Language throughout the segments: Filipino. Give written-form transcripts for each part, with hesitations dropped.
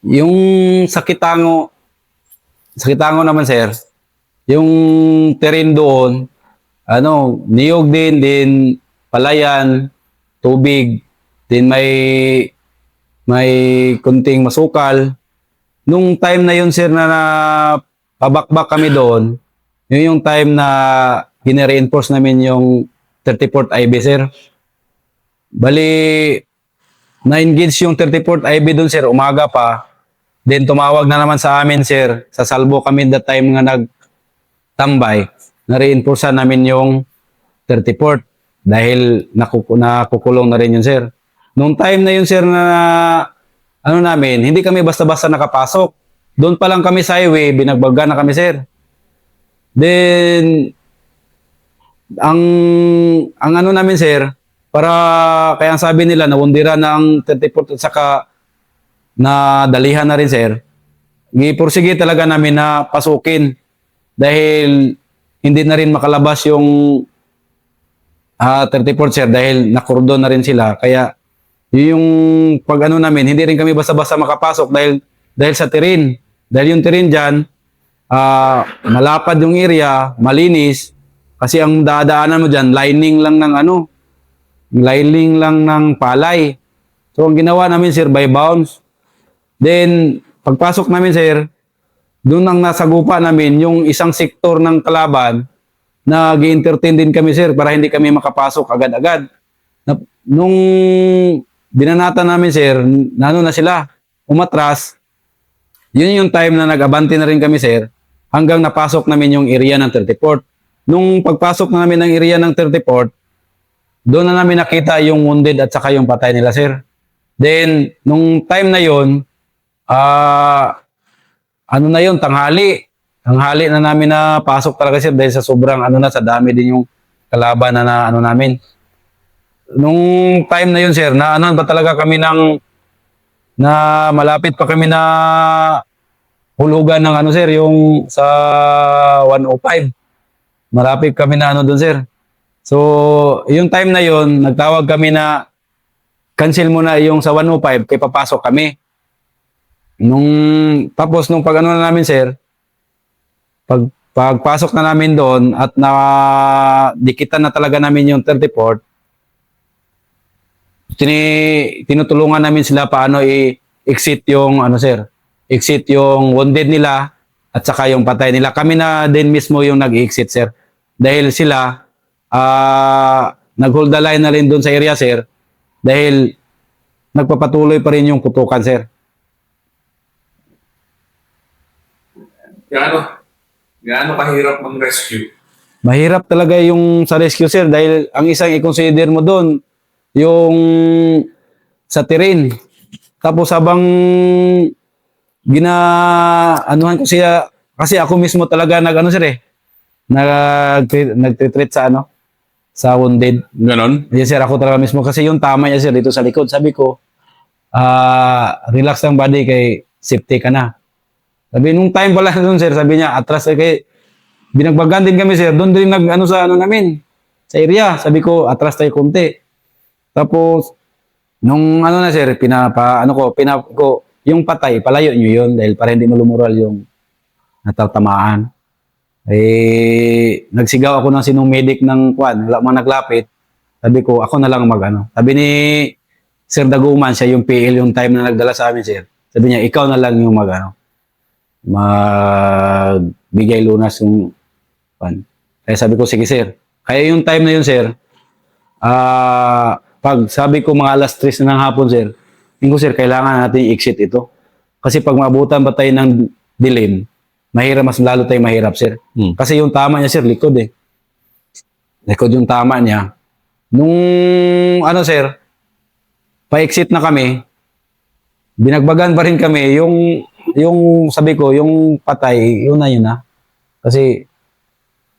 Yung sa Kitango naman sir, yung terrain doon, niyog din palayan, tubig, din may kunting masukal. Nung time na yun sir na pabakbak kami doon, yun yung time na gine-reinforce namin yung 34th IB sir. Bali, na-engage yung 34th IB doon sir, umaga pa. Then tumawag na naman sa amin sir, sa salbo kami that time nga nagtambay, na-reinforce namin yung 34th dahil nakukulong na rin yun sir. Nung time na yun sir na namin, hindi kami basta-basta nakapasok. Doon pa lang kami sa highway, binagbaga na kami sir. Then ang namin sir, para kaya ang sabi nila nawundira ng 34 at saka na dalihan na rin sir. Gipursige talaga namin na pasukin dahil hindi na rin makalabas yung 34 sir dahil nakordon na rin sila. Kaya yung namin, hindi rin kami basta-basta makapasok dahil sa terrain. Dahil yung terrain diyan malapad yung area, malinis. Kasi ang dadaanan mo diyan, lining lang ng palay. So ang ginawa namin sir, by bounce. Then pagpasok namin sir, doon ang nasagupa namin yung isang sektor ng kalaban na gi-entertain din kami sir para hindi kami makapasok agad-agad. Nung binanata namin sir, na sila, umatras. Yun yung time na nag-abante na rin kami sir, hanggang napasok namin yung area ng 34th. Nung pagpasok na namin ng area ng 34th, doon na namin nakita yung wounded at saka yung patay nila sir. Then, nung time na yun, tanghali. Tanghali na namin na pasok talaga sir dahil sa sobrang sa dami din yung kalaban na namin. Nung time na yun sir, na ba talaga kami na malapit pa kami na hulugan ng sir, yung sa 105. Malapit kami na doon sir. So, yung time na yun, nagtawag kami na cancel muna yung sa 105 kaya papasok kami. Tapos nung na namin sir, pagpasok na namin doon at dikitan na talaga namin yung 34th, tinutulungan namin sila paano i-exit yung exit yung wounded nila at saka yung patay nila. Kami na din mismo yung nag-exit sir. Dahil sila nag-hold the line na rin doon sa area sir dahil nagpapatuloy pa rin yung putukan sir. Gaano kahirap mag-rescue? Mahirap talaga yung sa rescue sir dahil ang isang i-consider mo doon yung sa terrain. Tapos habang anuhan ko siya kasi ako mismo talaga nagtreat sa wounded. Ganon? Yes sir, ako talaga mismo kasi yung tama niya sir dito sa likod. Sabi ko, relax lang body kay safety ka na. Sabi nung time pala doon sir, sabi niya atras kay binagbagan din kami sir. Doon din sa namin sa area. Sabi ko atras tayo konti. Tapos nung na sir, yung patay, palayo nyo yun dahil para hindi malumural yung natatamaan. Nagsigaw ako ng sinong medic ng wala man naglapit. Sabi ko, ako na lang Sabi ni Sir Daguman, siya yung PL yung time na nagdala sa amin, sir. Sabi niya, ikaw na lang yung magbigay lunas yung Kaya sabi ko, sige sir. Kaya yung time na yun, sir, pag sabi ko mga alas 3 na ng hapon, sir, tingin ko, sir, kailangan natin i-exit ito. Kasi pag maabutan ba tayo ng dilim, mas lalo tayong mahirap, sir. Kasi yung tama niya, sir, likod eh. Likod yung tama niya. Nung, sir, pa-exit na kami, binagbagan pa rin kami, yung sabi ko, yung patay, yun na. Kasi,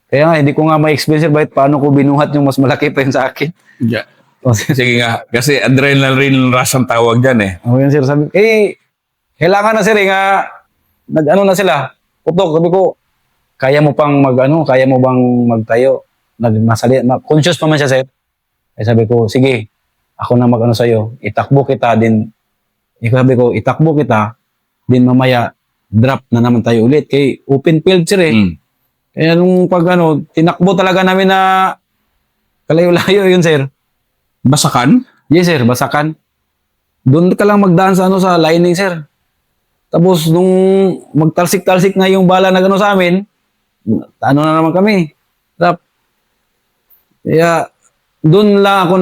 kaya nga, hindi ko nga ma-explain, sir, bakit paano ko binuhat yung mas malaki pa yun sa akin. Yeah. Sige nga, kasi adrenaline rush ang tawag dyan eh. Yan, sir, sabi, kailangan na, sir, nga, na sila, putok, sabi ko, kaya mo bang magtayo? Conscious pa man siya, sir. Kaya sabi ko, sige, ako na sa'yo, itakbo kita din. Sabi ko, itakbo kita, Din mamaya, drop na naman tayo ulit. Kay open field sir eh. Mm. Kaya nung pag tinakbo talaga namin na kalayo-layo yun sir. Basakan? Yes sir, basakan. Doon ka lang magdaan sa sa lining sir. Tapos nung magtalsik-talsik na yung bala na sa amin, ano na naman kami. Drop. Kaya doon lang ako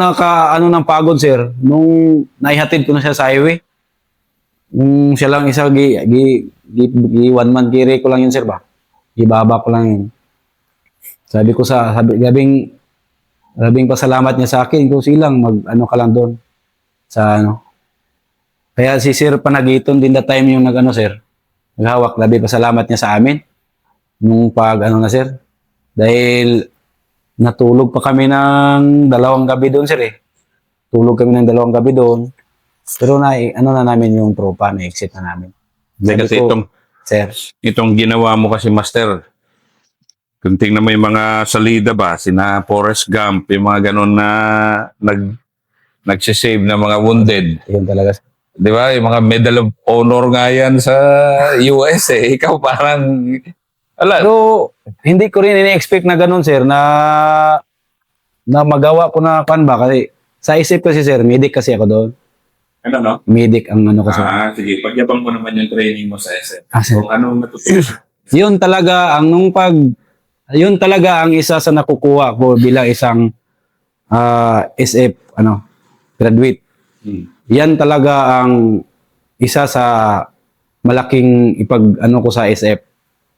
ng pagod sir. Nung naihatid ko na siya sa highway. Siya lang isa, one man carry ko lang yun sir ba? Ibaba ko lang yun. Labing pasalamat niya sa akin kung silang ka lang doon sa Kaya si Sir Panagiton din that time yung sir, naghawak, labing pasalamat niya sa amin nung pag na sir. Dahil natulog pa kami ng 2 gabi doon sir eh. Tulog kami ng 2 gabi doon. Pero na namin yung tropa, na-exit na namin. Kasi Sir, itong ginawa mo kasi, Master, kung tingnan mo yung mga salida ba, sina Forrest Gump, yung mga ganun na nagsisave na mga wounded. yun talaga sir. Di ba? Yung mga Medal of Honor nga yan sa US eh. Ikaw parang, Pero hindi ko rin ini-expect na ganun sir, na magawa ko na ba kasi sa isip kasi sir, medic kasi ako doon. ano no? Medic ang kasi. Sige. Pagyabang mo naman yung training mo sa SM. Sir. Kung ano matutunan. Yun talaga ang isa sa nakukuha ko bilang isang SF graduate. Yan talaga ang isa sa malaking ko sa SF.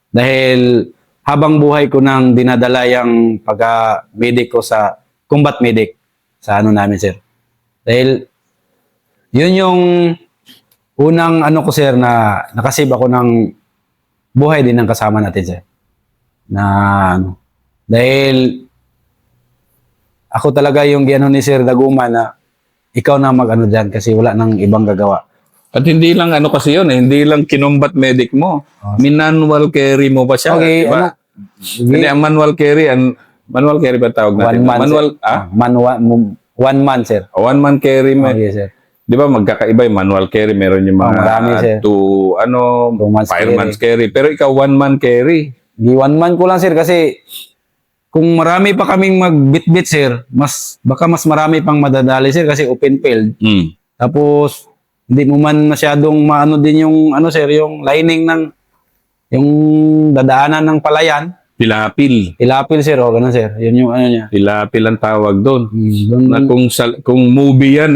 Dahil habang buhay ko nang dinadala yung pagka-medic ko sa combat medic sa namin sir. Dahil yun yung unang ko sir na nakasave ako ng buhay din ng kasama natin sir. Dahil ako talaga yung ni Sir Daguma na ikaw na dyan kasi wala nang ibang gagawa. At hindi lang kasi yun eh. Hindi lang kinombat medic mo. Manual carry mo pa siya. Okay, diba? Hindi, ang manual carry ba tawag natin? One man sir. One man carry mo. Yes sir. Di ba magkakaiba yung manual carry, meron yung mga marami, sir. fireman's carry. Pero ikaw one man carry. Di one man ko lang sir kasi kung marami pa kaming magbitbit sir, baka mas marami pang madadali sir kasi open field. Tapos hindi mo man masyadong din yung sir, yung lining ng yung dadaanan ng palayan. Pilapil sir, ganun sir. Yun yung niya. Pilapil ang tawag doon. Doon Na kung movie yan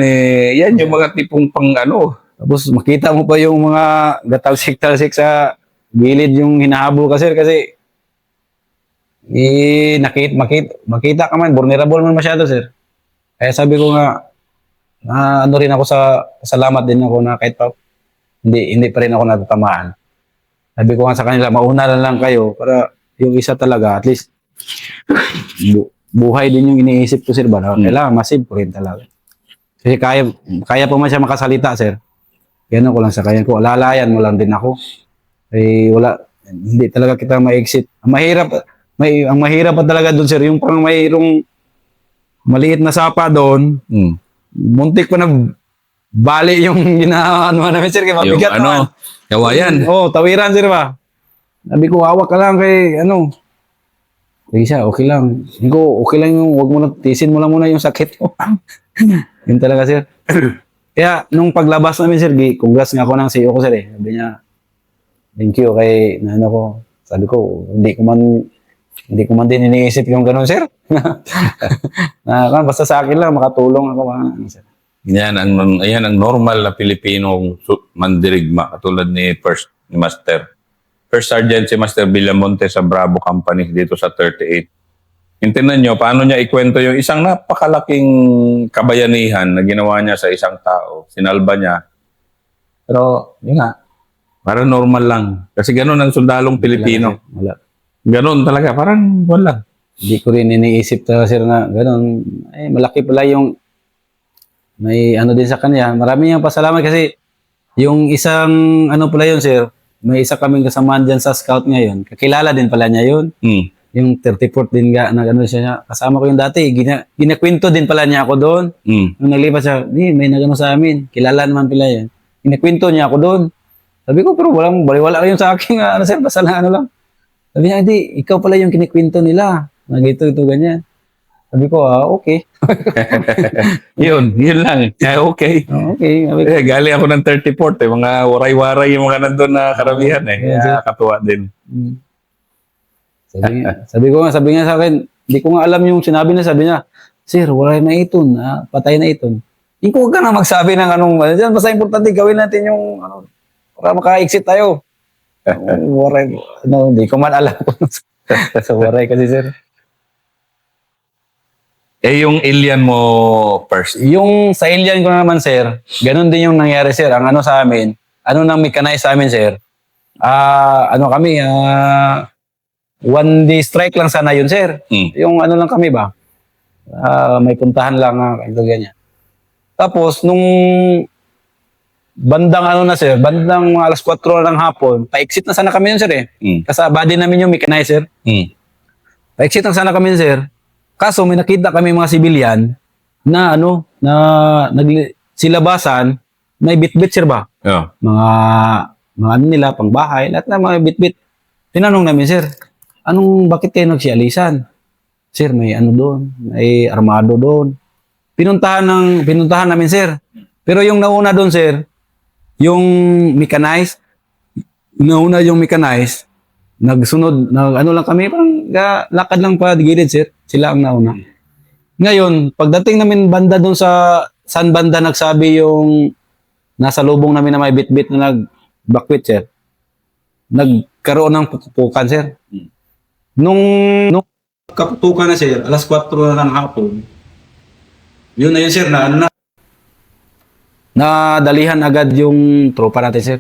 yan yung mga tipong pang Tapos makita mo pa yung mga gatalsik-talsik sa gilid yung hinahabol ka sir kasi makita ka man, vulnerable man masyado sir. Kaya sabi ko nga rin ako salamat din ako na kahit pa hindi pa rin ako natatamaan. Sabi ko nga sa kanila, mauna na lang kayo para yung isa talaga, at least buhay din yung iniisip ko sir ba? Kailangan masave ko rin talaga. Kasi kaya pa man siya makasalita sir. Yan ko lang sa kanya ko. Lalayan mo lang din ako. Hindi talaga kita ma-exit. Ang mahirap pa talaga doon sir, yung parang mayroong maliit na sapa doon. Muntik pa na bali yung namin sir, kaya mabigat naman. Kawayan. Tawiran sir ba? Sabi ko, hawak ka lang kay Sige siya, okay lang. Hindi ko, okay lang yung, wag mo na, tisin mo lang muna yung sakit mo. Yun talaga sir. Kaya, nung paglabas namin sir, congrats nga ako ng CEO ko sir eh. Sabi niya, thank you kay, ko. Sabi ko, hindi ko man din iniisip yung ganun sir. Basta sa akin lang, makatulong ako. Sir. Yan ang normal na Pilipinong mandirigma, katulad ni Master. First Sergeant si Master Villamonte sa Bravo Company dito sa 38. Intinan nyo, paano niya ikwento yung isang napakalaking kabayanihan na ginawa niya sa isang tao. Sinalba niya. Pero, yun nga, parang normal lang. Kasi ganun ang sundalong Pilipino. Wala. Ganun talaga, parang wala. Hindi ko rin iniisip talaga sir na ganun. Malaki pala yung may din sa kanya. Marami niyang pasalamat kasi yung isang pala yun sir, may isa kaming kasamaan dyan sa scout ngayon. Kakilala din pala niya yun. Yung 34th din na siya. Kasama ko yung dati. Ginakwento din pala niya ako doon. Nung naglipat siya, may nagano sa amin. Kilala naman pala yan. Ginakwento niya ako doon. Sabi ko, pero walang baliwala yun sa akin, ano sir, basta lang ano lang. Sabi niya, hindi, ikaw pala yung kinikwento nila. Na ito, ganyan. Sabi ko, okay. Yun lang. Okay. Okay. Sabi ko, Galing ako ng 34th mga waray-waray yung mga nandun na karamihan Kaya katuwa din. mm. Sabi niya sa akin, hindi ko nga alam yung sinabi niya, sabi niya, sir, wala na iton, patay na iton. Hindi ko ka na magsabi ng anong, basta importante gawin natin yung, para maka-exit tayo. Waray, hindi ko man alam kung sa waray kasi, sir. Yung alien mo first. Yung sa alien ko naman, sir, ganun din yung nangyari, sir. Ang ano sa amin, nang mechanize sa amin, sir, kami, 1 day strike lang sana yun, sir. Yung lang kami ba? May puntahan lang, ito ganyan. Tapos, nung bandang na, sir, bandang alas 4 na ng hapon, pa-exit na sana kami yun, sir, Kasi body namin yung mechanizer. Pa-exit na sana kami yun, sir. Kaso may nakita kami mga sibilyan na silabasan, may bit-bit, sir ba? Yeah. Mga nila, pang bahay, lahat na mga bit-bit. Tinanong namin, sir, bakit kayo nagsialisan? Sir, may doon, may armado doon. Pinuntahan namin, sir. Pero yung nauna doon, sir, yung mechanized, nagsunod, lang kami, parang lakad lang pa gilid, sir. Sila ang nauna. Ngayon, pagdating namin banda doon sa saan banda nagsabi yung nasa lubong namin na may bit-bit na nag-backwit, sir. Nagkaroon ng pupukan, sir. Nung kaputukan na, sir, alas 4 na ng hapon, yun na yun, sir, nadalihan agad yung tropa natin, sir.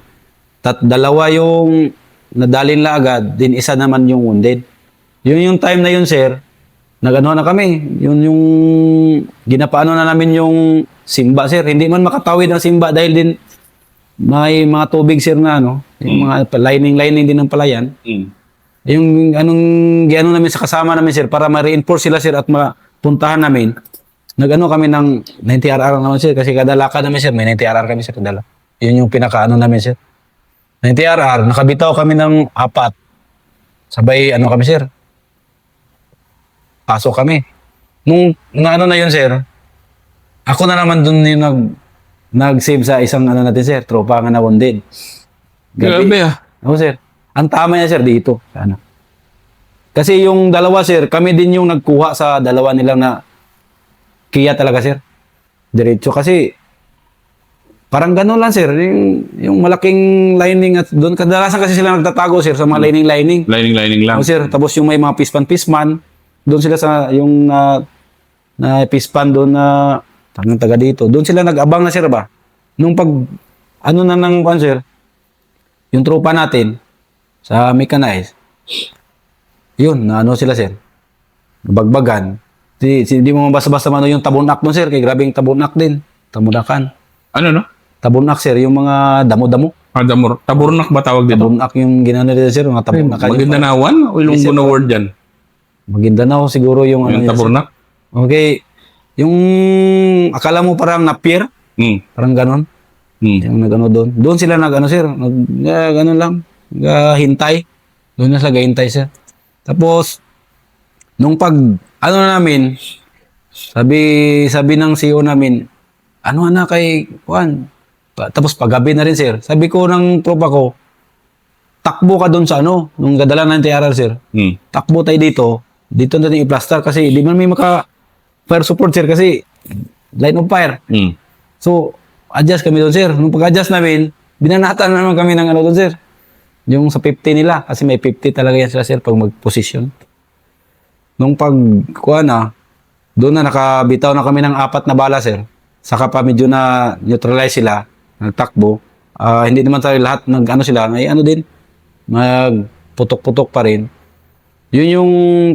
Dalawa yung nadalin la agad, din isa naman yung wounded. Yun yung time na yun, sir, nag-ano na kami. Yun yung ginapaano na namin yung simba, sir. Hindi man makatawid ang simba dahil din may mga tubig, sir, na yung mga lining din ng palayan. Yung gano namin sa kasama namin, sir, para ma-reinforce sila, sir, at mapuntahan namin. Nag-ano kami ng 90RR naman, sir, kasi kada lakad namin, sir, may 90RR kami, sir, kadala. Yun yung pinaka-ano namin, sir. 90RR, nakabitaw kami ng 4. Sabay, kami, sir. Pasok kami. Nung na yun, sir, ako na naman dun yung nag-save sa isang natin, sir, tropa nga na wounded. Grabe Oo, sir. Ang tama niya, sir, dito. Kasi yung dalawa, sir, kami din yung nagkuha sa dalawa nilang na kiya talaga, sir. Diretso. Kasi parang gano'n lang, sir. Yung malaking lining at doon. Kadalasan kasi sila nagtatago, sir, sa mga lining. Lining lang. Oo, sir. Tapos yung may mga pispan. Doon sila sa yung na pispan doon na tangang taga dito. Doon sila nag-abang na, sir, ba? Nung sir, yung tropa natin sa mechanized, yun, sila, sir. Bagbagan. Hindi mo basta-basta yung tabunak doon, sir. Kaya grabe yung tabunak din. Tabunakan. Ano? Tabunak, sir. Yung mga damo-damo. Taburnak ba tawag dito? Tabunak yung ginano nila, sir. Mga tabunak. Magindanawan o Ilonggo na word dyan? Maguindanao siguro yung Yung taburnak? Okay. Yung akala mo parang napier. Parang ganon. Yung nag-ano doon. Doon sila sir. Ganon lang. Hintay. Doon na sila hintay, sir. Tapos, nung namin, sabi ng CEO namin, kay Juan? Tapos paggabi na rin, sir. Sabi ko ng tropa ko, takbo ka doon sa nung gadala ng TRR, sir. Takbo tayo dito natin i-plaster kasi di man may fire support, sir, kasi line of fire. So, adjust kami doon, sir. Nung pag-adjust namin, binanatan naman kami ng doon, sir. Yung sa 50 nila, kasi may 50 talaga yan sila, sir, pag mag-position. Nung doon na nakabitaw na kami ng 4 na bala, sir. Saka pa medyo na neutralize sila, nagtakbo. Hindi naman tayo lahat sila, may din, magputok-putok pa rin. Yun yung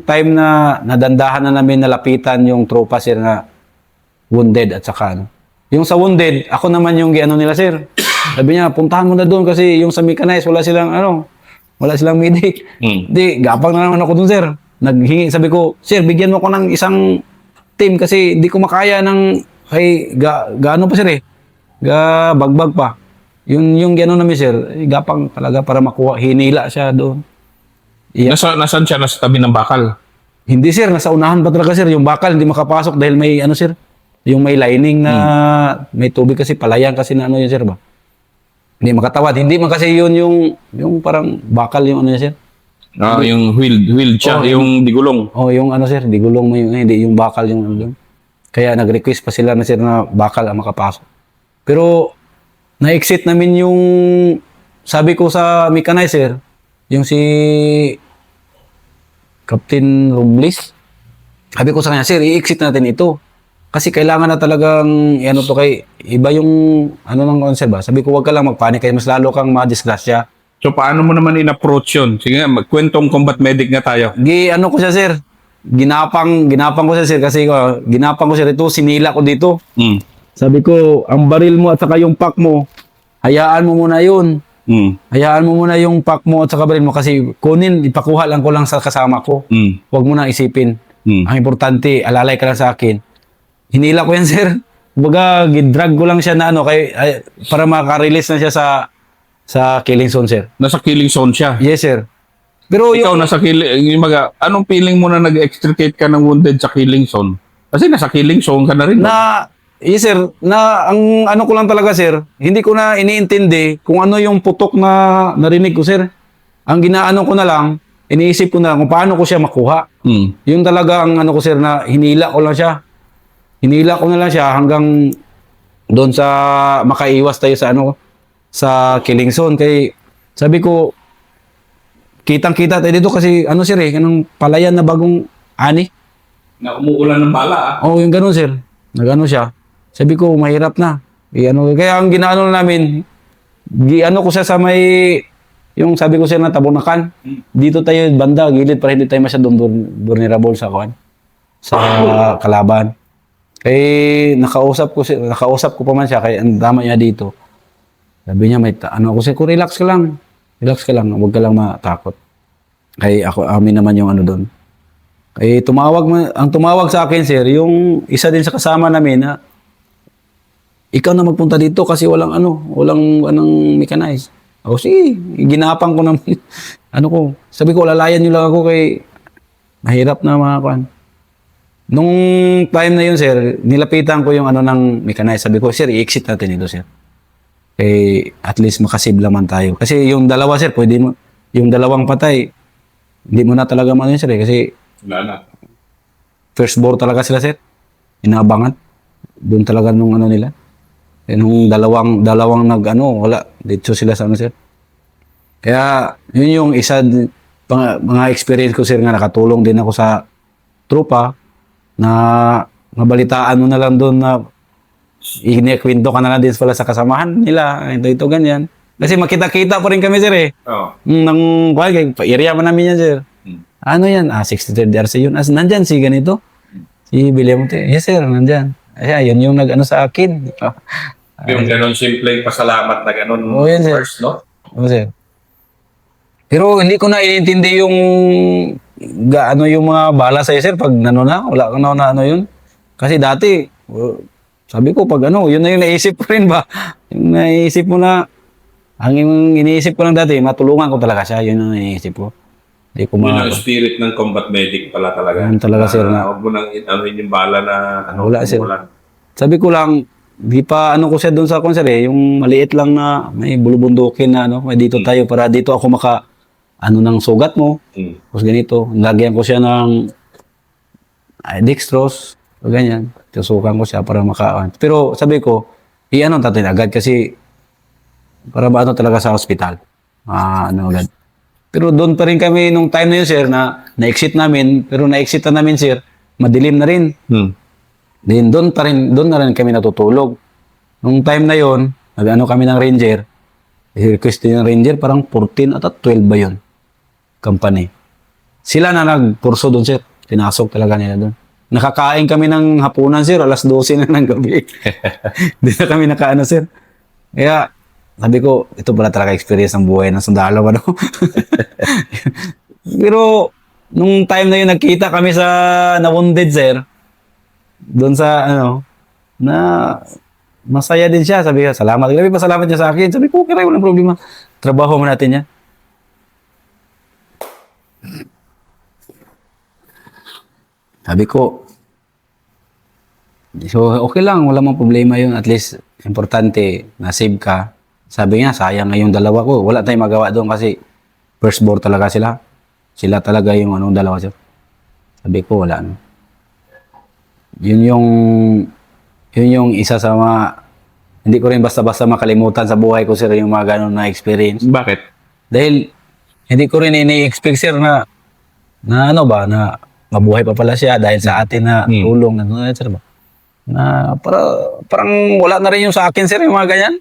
time na nadandahan na namin nalapitan yung tropa, sir, na wounded at saka Yung sa wounded, ako naman yung nila, sir. Sabi niya, puntahan mo na doon kasi yung sa mechanized, wala silang medic. Di, gapang na naman ako doon, sir. Naghingi, sabi ko, sir, bigyan mo ko ng isang team kasi di ko makaya ng, gaano pa, sir, bagbag pa. yung gano'n namin, sir, gapang talaga para makuha. Hinila siya doon. Yeah. Nasaan siya? Nasa tabi ng bakal. Hindi, sir. Nasa unahan pa talaga, sir. Yung bakal, hindi makapasok dahil may, ano, sir, yung may lining na may tubig kasi, palayan kasi na ano yun, sir, ba? Hindi makatawad. Hindi man kasi yun yung parang bakal yung ano niya, sir. Yung wheel siya, yung digulong. Oh, yung ano, sir, di gulong mo yung, hindi, yung bakal yung ano doon. Kaya nag-request pa sila na, sir, na bakal ang makapasok. Pero, na-exit namin yung, sabi ko sa mechanizer, yung si Captain Robles, sabi ko sa kanya, sir, i-exit natin ito. Kasi kailangan na talagang, ano to kay, iba yung, ano ng concept ba? Sabi ko, wag ka lang magpanik, kaya mas lalo kang madisgrasya. So, paano mo naman in-approach yun? Sige nga, magkwentong combat medic nga tayo. Ano ko siya, sir, ginapang ko siya, sir, kasi ginapang ko siya dito, sinila ko dito. Mm. Sabi ko, ang baril mo at saka yung pack mo, hayaan mo muna yun. Hayaan mo muna yung pack mo at saka baril mo kasi kunin, ipakuha lang ko lang sa kasama ko. Huwag mo na isipin. Ang importante, alalay ka lang sa akin. Hinila ko yan, sir. Baga, gidrag ko lang siya na ano, para makarelease na siya sa killing zone, sir. Nasa killing zone siya. Yes, sir. Pero Ikaw nasa killing, anong feeling mo na nag-extricate ka ng wounded sa killing zone? Kasi nasa killing zone ka na rin. Yes, sir. Ang ano ko lang talaga, sir, hindi ko na iniintindi kung ano yung putok na narinig ko, sir. Ang ginaano ko na lang, iniisip ko na lang kung paano ko siya makuha. Yung talaga ang ano ko, sir, na hinila ko lang siya. Hinila ko na lang siya hanggang doon sa makaiwas tayo sa killing zone. Kaya sabi ko, kitang-kita tayo dito kasi ano, sir, anong palayan na bagong ani. Na umuulan ng bala, Oo, yung ganun, sir. Nagano siya. Sabi ko, mahirap na. Kaya ang ginaano namin, ko siya sa may, yung sabi ko siya na tabunakan. Dito tayo, banda, gilid, para hindi tayo masyadong vulnerable sa kalaban. Kaya nakausap ko pa man siya, kaya ang dama niya dito. Sabi niya, ako siya, relax ka lang, huwag ka lang matakot. Kaya amin naman yung ano doon. Ang tumawag sa akin, sir, yung isa din sa kasama namin na ikaw na magpunta dito kasi walang mechanize. Ako, sige, ginapang ko naman. Sabi ko, lalayan nyo lang ako kay mahirap na mga kwan. Nung time na yun, sir, nilapitan ko yung ng mechanize. Sabi ko, sir, i-exit natin ito, sir. At least makasave naman tayo. Kasi yung dalawa, sir, yung dalawang patay, hindi mo na talaga yun, sir, kasi wala na. First bore talaga sila, sir. Inaabangan. Doon talaga nung nila. Nung dalawang wala. Dito sila sa sir. Kaya, yun yung isa, mga experience ko, sir, nga nakatulong din ako sa tropa na mabalitaan mo na lang doon na inikwento ka na lang din pala sa kasamahan nila. Ito, ganyan. Kasi makita-kita pa rin kami, sir, eh. Oo. Pa-area man namin yan, sir. Ano yan? 63rd RC yun. Nandyan si ganito. Si William Monte. Yes, sir, nandyan. Yun yung nag-ano sa akin. Yung ganun simple pasalamat na ganun Yan, sir. first, no? Oo, sir. Pero hindi ko na inintindi yung yung mga bala sa'yo, sir, pag wala ka na yun. Kasi dati, sabi ko, pag yun na yung naisip ko rin ba? Yung naisip mo na, ang iniisip ko lang dati, matulungan ko talaga siya. Yun ang iniisip ko. Hindi ko Yun ang spirit ng combat medic pala talaga. Yun talaga, sir, Huwag mo nang yung bala na wala, sir. Sabi ko lang, di pa ko siya doon sa concert, yung maliit lang na may bulubundukin na may dito tayo para dito ako ng sugat mo. Tapos ganito, lagyan ko siya ng dextrose, o ganyan. Tusukan ko siya para Pero sabi ko, natin agad kasi para talaga sa hospital. Agad. Pero doon pa rin kami nung time na yun, sir, na-exit namin. Pero na-exit na namin, sir, madilim na rin. Then doon na rin kami natutulog. Nung time na yun, kami ng ranger. Request din ng ranger, parang 14 at 12 ba yun? Company. Sila na nagpurso doon, sir. Pinasok talaga nila doon. Nakakain kami ng hapunan, sir, alas 12 na ng gabi. Hindi na kami sir. Kaya, sabi ko, ito pala talaga experience ng buhay ng sundalo. Pero, nung time na yun, nagkita kami sa na-wounded, sir. Doon sa, masaya din siya. Sabi ko, salamat. Grabe pa salamat niya sa akin. Sabi ko, okay, walang problema. Trabaho mo natin yan. Sabi ko, so okay lang, wala mang problema yun. At least, importante, na-save ka. Sabi niya, sayang nga yung dalawa ko. Wala tayong magawa doon kasi firstborn talaga sila. Sila talaga yung dalawa sila. Sabi ko, wala. No. Yun yung isa sa mga, hindi ko rin basta-basta makalimutan sa buhay ko, sir, yung mga ganun na experience. Bakit? Dahil, hindi ko rin ini-expect, sir, na mabuhay pa pala siya dahil sa atin na tulong, sir, ba? Na parang wala na rin yung sa akin, sir, yung mga ganyan.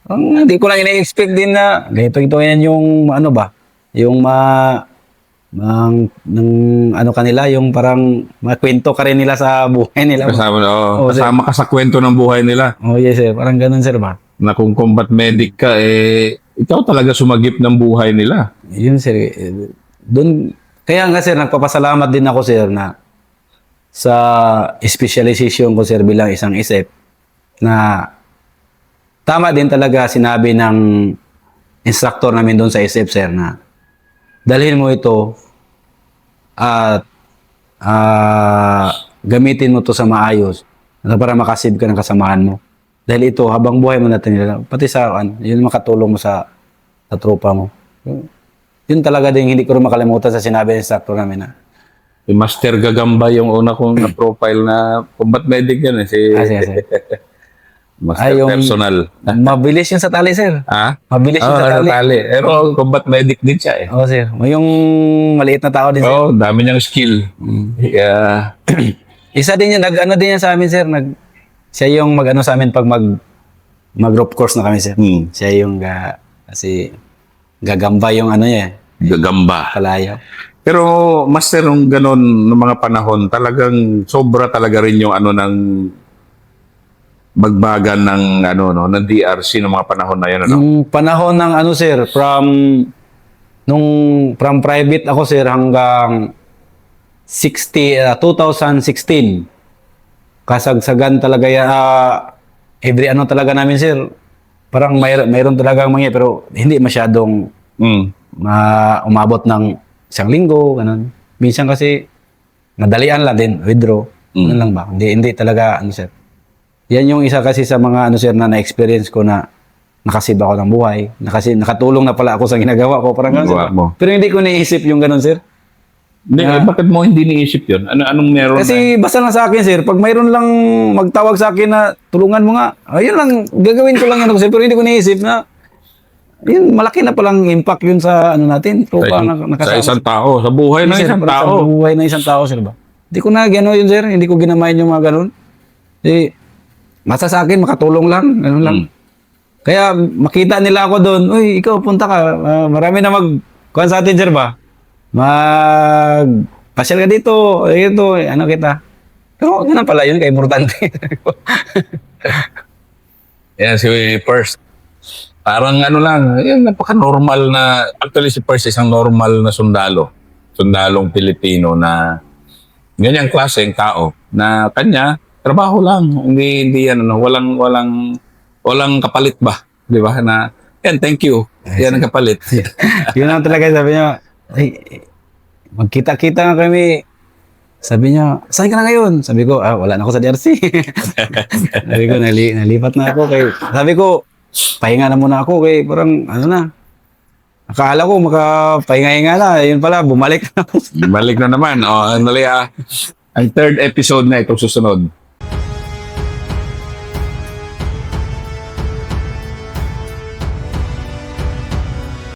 Parang hindi ko lang ini-expect din na ganito yan yung yung kanila, yung parang makwento ka rin nila sa buhay nila. Kasama ka sa kwento ng buhay nila. Oh, yes, sir. Parang ganun, sir, ba? Na kung combat medic ka, ikaw talaga sumagip ng buhay nila. Yun, sir. Doon, kaya nga, sir, nagpapasalamat din ako, sir, na sa specialization ko, sir, bilang isang isip, na tama din talaga sinabi ng instructor namin doon sa isip, sir, na dalhin mo ito at gamitin mo to sa maayos para makasave ka ng kasamahan mo. Dahil ito, habang buhay mo natin nila, pati sa yun makatulong mo sa tropa mo. Yun talaga din, hindi ko rin makalimutan sa sinabi ng instructor namin na Si Master Gagamba yung una kong na-profile na combat medic yan. sige. Master personal. Mabilis yun sa tali, sir. Ha? Mabilis yun sa tali. Pero combat medic din siya Oo, sir. Yung maliit na tao din, sir. Dami niyang skill. Yeah. Isa din yan, din yan sa amin, sir. Siya yung sa amin pag mag-rope course na kami, sir. Siya yung kasi gagamba yung niya. Gagamba. Kalayaw. Pero Master, nung ganon, nung mga panahon, talagang sobra talaga rin yung ng bagbagan ng ng DRC ng mga panahon na yan, Yung panahon ng sir, from private ako, sir, hanggang 2016. Kasagsagan talaga yan. Every talaga namin, sir. Parang mayroon talagang mga, pero hindi masyadong umabot ng isang linggo, ganun. Minsan kasi nadalian lang din, withdraw. Ganun lang ba? Hindi talaga, sir. Yan yung isa kasi sa mga sir, na na-experience ko na nakasib ako ng buhay. Nakatulong na pala ako sa ginagawa ko. Parang ganun, sir. Pero hindi ko naisip yung ganun, sir. Bakit mo hindi naisip yun? Anong meron? Kasi basta lang sa akin, sir, pag mayroon lang magtawag sa akin na tulungan mo nga, ayun lang, gagawin ko lang yun, sir. Pero hindi ko naisip na yun, malaki na palang impact yun sa natin. Sa isang tao, sa buhay ng isang tao. Sa buhay ng isang tao, sir, ba? Hindi ko na gano'n yun, sir. Hindi ko ginamayin yung mga gano'n. Basta sa akin, makatulong lang. Ganun lang. Kaya makita nila ako doon, uy, ikaw punta ka. Marami na kuhan sa atin, sir, ba? Pasyal ka dito. Ito, kita. Pero ganun pala yun, kaya importante. Yan, si First. Parang lang, napaka-normal na, actually si First isang normal na sundalo. Sundalong Pilipino na ganyang klaseng tao na kanya, trabaho lang. Hindi yan, walang kapalit ba? Di ba? Na, yan, thank you. Yan ang kapalit. Yun lang talaga, sabi niya, magkita-kita nga kami. Sabi niya, saan ka na ngayon? Sabi ko, wala na ako sa DRC. Sabi ko, nalipat na ako. Sabi ko, pahinga na muna ako. Parang, akala ko, makapahinga-hinga na. Yun pala, bumalik na ako. Balik na naman. Ang third episode na itong susunod.